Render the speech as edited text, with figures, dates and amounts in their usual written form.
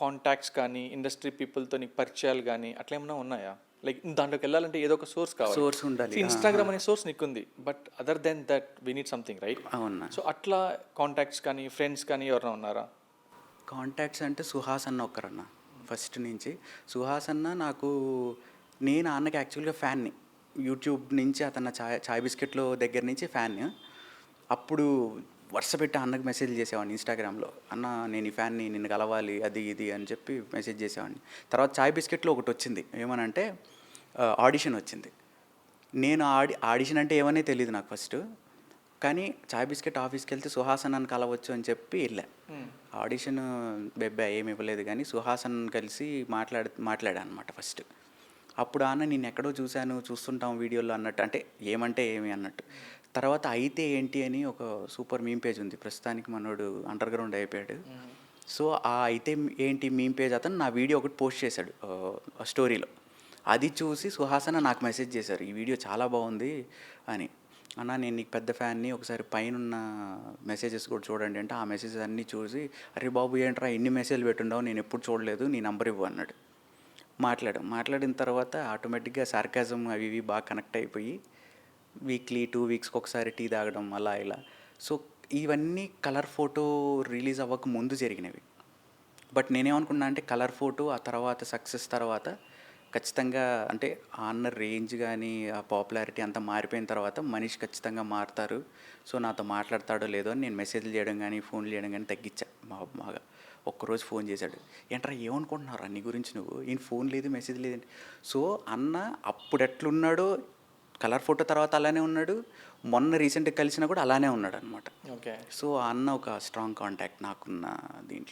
Contacts కానీ industry పీపుల్తో నీకు పరిచయాలు కానీ అట్లా ఏమైనా ఉన్నాయా? లైక్ దాంట్లోకి వెళ్ళాలంటే ఏదో ఒక సోర్స్ కావాలి. సోర్స్ ఉండాలి. ఇన్స్టాగ్రామ్ అనే సోర్స్ నీకుంది, but other then that we need something, right? అవునా. సో అట్లా కాంటాక్ట్స్ కానీ ఫ్రెండ్స్ కానీ ఎవరైనా ఉన్నారా? కాంటాక్ట్స్ అంటే సుహాస్ అన్న ఒక్కరన్న ఫస్ట్ నుంచి. సుహాస్ అన్న నాకు, నేను అన్నకి యాక్చువల్గా ఫ్యాన్ని, యూట్యూబ్ నుంచి అతను చాయ్ బిస్కెట్లో దగ్గర నుంచి ఫ్యాన్. అప్పుడు వరుస పెట్టి అన్నకి మెసేజ్ చేసేవాడిని ఇన్స్టాగ్రామ్లో, అన్న నేను ఈ ఫ్యాన్ని, నిన్ను కలవాలి అది ఇది అని చెప్పి మెసేజ్ చేసేవాడిని. తర్వాత చాయ్ బిస్కెట్లో ఒకటి వచ్చింది, ఏమనంటే ఆడిషన్ వచ్చింది. నేను ఆడిషన్ అంటే ఏమనే తెలియదు నాకు ఫస్ట్, కానీ చాయ్ బిస్కెట్ ఆఫీస్కి వెళ్తే సుహాసన్ కలవచ్చు అని చెప్పి వెళ్ళా. ఆడిషన్ బెబ్బా ఏమి ఇవ్వలేదు, కానీ సుహాసన్ కలిసి మాట్లాడా అనమాట ఫస్ట్. అప్పుడు అన్న నేను ఎక్కడో చూస్తుంటాం వీడియోలో అన్నట్టు, అంటే ఏమంటే ఏమి అన్నట్టు. తర్వాత అయితే ఏంటి అని ఒక సూపర్ మీమ్ పేజ్ ఉంది, ప్రస్తుతానికి మనోడు అండర్ గ్రౌండ్ అయిపోయాడు. సో ఆ అయితే ఏంటి మీమ్ పేజ్ అతను నా వీడియో ఒకటి పోస్ట్ చేశాడు స్టోరీలో. అది చూసి సుహాసన నాకు మెసేజ్ చేశారు, ఈ వీడియో చాలా బాగుంది అని. అన్న నేను నీకు పెద్ద ఫ్యాన్ని, ఒకసారి పైన మెసేజెస్ కూడా చూడండి అంటే, ఆ మెసేజెస్ అన్నీ చూసి అరే బాబు ఏంట్రా ఇన్ని మెసేజ్లు పెట్టుండవు, నేను ఎప్పుడు చూడలేదు, నీ నంబర్ ఇవ్వు అన్నాడు. మాట్లాడిన తర్వాత ఆటోమేటిక్గా సార్కాజం అవి ఇవి బాగా కనెక్ట్ అయిపోయి వీక్లీ 2 వీక్స్కి ఒకసారి టీ తాగడం అలా ఇలా. సో ఇవన్నీ కలర్ ఫోటో రిలీజ్ అవ్వక ముందు జరిగినవి. బట్ నేనేమనుకున్నా అంటే కలర్ ఫోటో ఆ తర్వాత సక్సెస్ తర్వాత ఖచ్చితంగా, అంటే ఆ అన్న రేంజ్ కానీ ఆ పాపులారిటీ అంతా మారిపోయిన తర్వాత మనిషి ఖచ్చితంగా మారుతారు. సో నాతో మాట్లాడతాడో లేదో అని నేను మెసేజ్లు చేయడం కానీ ఫోన్లు చేయడం కానీ తగ్గించా. బాగా ఒక్కరోజు ఫోన్ చేశాడు, ఏంట్రా ఏమనుకుంటున్నారు అన్ని గురించి నువ్వు, ఈయన ఫోన్ లేదు మెసేజ్ లేదండి. సో అన్న అప్పుడు ఎట్లున్నాడో కలర్ ఫోటో తర్వాత అలానే ఉన్నాడు, మొన్న రీసెంట్గా కలిసినా కూడా అలానే ఉన్నాడు అనమాట. ఓకే. సో అన్న ఒక స్ట్రాంగ్ కాంటాక్ట్ నాకున్న దీంట్లో.